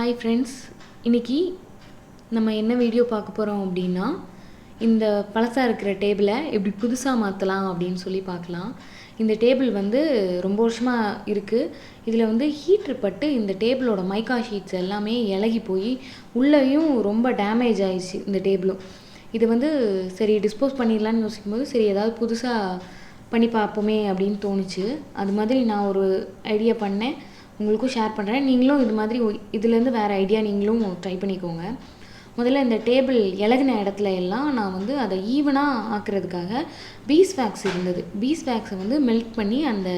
Hi friends, இன்றைக்கி நம்ம என்ன வீடியோ பார்க்க போகிறோம் அப்படின்னா, இந்த பழசாக இருக்கிற டேபிளை எப்படி புதுசாக மாற்றலாம் அப்படின்னு சொல்லி பார்க்கலாம். இந்த டேபிள் வந்து ரொம்ப வருஷமாக இருக்குது. இதில் வந்து ஹீட்ரு பட்டு இந்த டேபிளோட மைக்கா ஷீட்ஸ் எல்லாமே இலகி போய் உள்ளேயும் ரொம்ப டேமேஜ் ஆயிடுச்சு இந்த டேபிளும். இது வந்து சரி டிஸ்போஸ் பண்ணிடலான்னு யோசிக்கும்போது சரி ஏதாவது புதுசாக பண்ணி பார்ப்போமே அப்படின்னு தோணுச்சு. அது மாதிரி நான் ஒரு ஐடியா பண்ணேன், உங்களுக்கும் ஷேர் பண்ணுறேன். நீங்களும் இது மாதிரி இதுலேருந்து வேறு ஐடியா நீங்களும் ட்ரை பண்ணிக்கோங்க. முதல்ல இந்த டேபிள் இலகின இடத்துல எல்லாம் நான் வந்து அதை ஈவனாக ஆக்குறதுக்காக பீஸ் வேக்ஸ் இருந்தது. பீஸ் வேக்ஸை வந்து மெல்ட் பண்ணி அந்த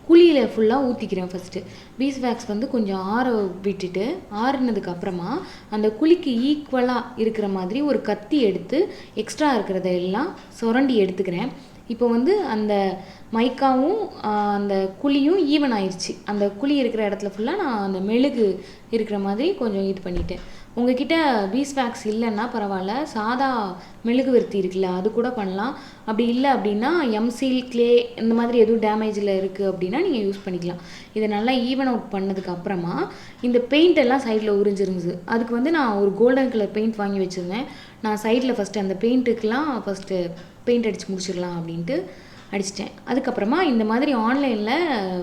குழியில் ஃபுல்லாக ஊற்றிக்கிறேன். ஃபஸ்ட்டு பீஸ் வேக்ஸ் வந்து கொஞ்சம் ஆற விட்டுட்டு ஆறுனதுக்கு அப்புறமா அந்த குழிக்கு ஈக்குவலாக இருக்கிற மாதிரி ஒரு கத்தி எடுத்து எக்ஸ்ட்ரா இருக்கிறத எல்லாம் சுரண்டி எடுத்துக்கிறேன். இப்போ வந்து அந்த மைக்காவும் அந்த குழியும் ஈவன் ஆயிடுச்சு. அந்த குழி இருக்கிற இடத்துல ஃபுல்லாக நான் அந்த மெழுகு இருக்கிற மாதிரி கொஞ்சம் இது பண்ணிட்டேன். உங்ககிட்ட பீஸ் வேக்ஸ் இல்லைன்னா பரவாயில்ல, சாதா மெழுகுவர்த்தி இருக்குல்ல அது கூட பண்ணலாம். அப்படி இல்லை அப்படின்னா எம்சீல் கிளே இந்த மாதிரி எதுவும் டேமேஜில் இருக்குது அப்படின்னா நீங்கள் யூஸ் பண்ணிக்கலாம். இதை நல்லா ஈவன் அவுட் பண்ணதுக்கு அப்புறமா இந்த பெயிண்ட் எல்லாம் சைடில் உறிஞ்சிருந்துச்சு. அதுக்கு வந்து நான் ஒரு கோல்டன் கலர் பெயிண்ட் வாங்கி வச்சுருந்தேன். நான் சைடில் ஃபஸ்ட்டு அந்த பெயிண்ட்டுக்கெலாம் ஃபஸ்ட்டு பெயிண்ட் அடித்து முடிச்சிடலாம் அப்படின்ட்டு அடிச்சிட்டேன். அதுக்கப்புறமா இந்த மாதிரி ஆன்லைனில்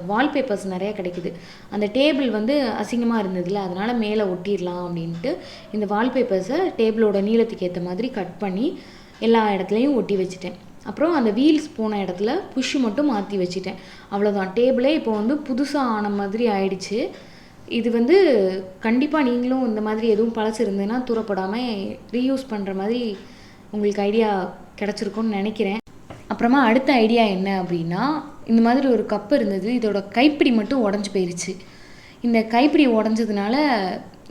வால்பேப்பர்ஸ் நிறையா கிடைக்குது. அந்த டேபிள் வந்து அசிங்கமாக இருந்ததில்ல, அதனால் மேலே ஒட்டிடலாம் அப்படின்ட்டு இந்த வால்பேப்பர்ஸை டேபிளோட நீளத்துக்கு ஏற்ற மாதிரி கட் பண்ணி எல்லா இடத்துலையும் ஒட்டி வச்சுட்டேன். அப்புறம் அந்த வீல்ஸ் போன இடத்துல புஷ்ஷு மட்டும் மாற்றி வச்சுட்டேன். அவ்வளோதான், டேபிளே இப்போ வந்து புதுசாக ஆன மாதிரி ஆயிடுச்சு. இது வந்து கண்டிப்பாக நீங்களும் இந்த மாதிரி எதுவும் பழசு இருந்ததுன்னா தூரப்படாமல் ரீயூஸ் பண்ணுற மாதிரி உங்களுக்கு ஐடியா கிடச்சிருக்குன்னு நினைக்கிறேன். அப்புறமா அடுத்த ஐடியா என்ன அப்படின்னா, இந்த மாதிரி ஒரு கப்பு இருந்தது, இதோட கைப்பிடி மட்டும் உடஞ்சி போயிடுச்சு. இந்த கைப்பிடி உடஞ்சதுனால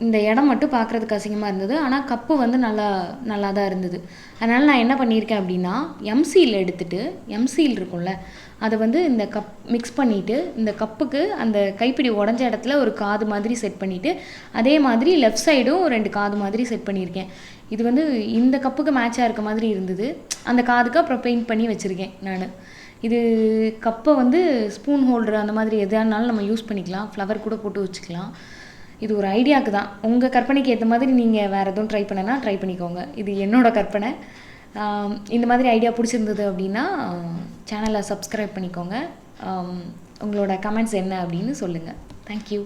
இந்த இடம் மட்டும் பார்க்குறதுக்கு அசிங்கமாக இருந்தது, ஆனால் கப்பு வந்து நல்லா தான் இருந்தது. அதனால் நான் என்ன பண்ணியிருக்கேன் அப்படின்னா, எம்சீல் எடுத்துகிட்டு எம்சீல் இருக்கும்ல அதை வந்து இந்த கப் மிக்ஸ் பண்ணிவிட்டு இந்த கப்புக்கு அந்த கைப்பிடி உடஞ்ச இடத்துல ஒரு காது மாதிரி செட் பண்ணிவிட்டு அதே மாதிரி லெஃப்ட் சைடும் 2 காது மாதிரி செட் பண்ணியிருக்கேன். இது வந்து இந்த கப்புக்கு மேட்சாக இருக்க மாதிரி இருந்தது. அந்த காதுக்கு அப்புறம் பெயிண்ட் பண்ணி வச்சுருக்கேன் நான். இது கப்பை வந்து ஸ்பூன் ஹோல்டர் அந்த மாதிரி எதானாலும் நம்ம யூஸ் பண்ணிக்கலாம், ஃப்ளவர் கூட போட்டு வச்சுக்கலாம். இது ஒரு ஐடியாவுக்கு தான். உங்கள் கற்பனைக்கு ஏற்ற மாதிரி நீங்கள் வேறு எதுவும் ட்ரை பண்ணனா ட்ரை பண்ணிக்கோங்க. இது என்னோடய கற்பனை. இந்த மாதிரி ஐடியா பிடிச்சிருந்தது அப்படின்னா சேனலை சப்ஸ்கிரைப் பண்ணிக்கோங்க. உங்களோட கமெண்ட்ஸ் என்ன அப்படின்னு சொல்லுங்கள். தேங்க்யூ.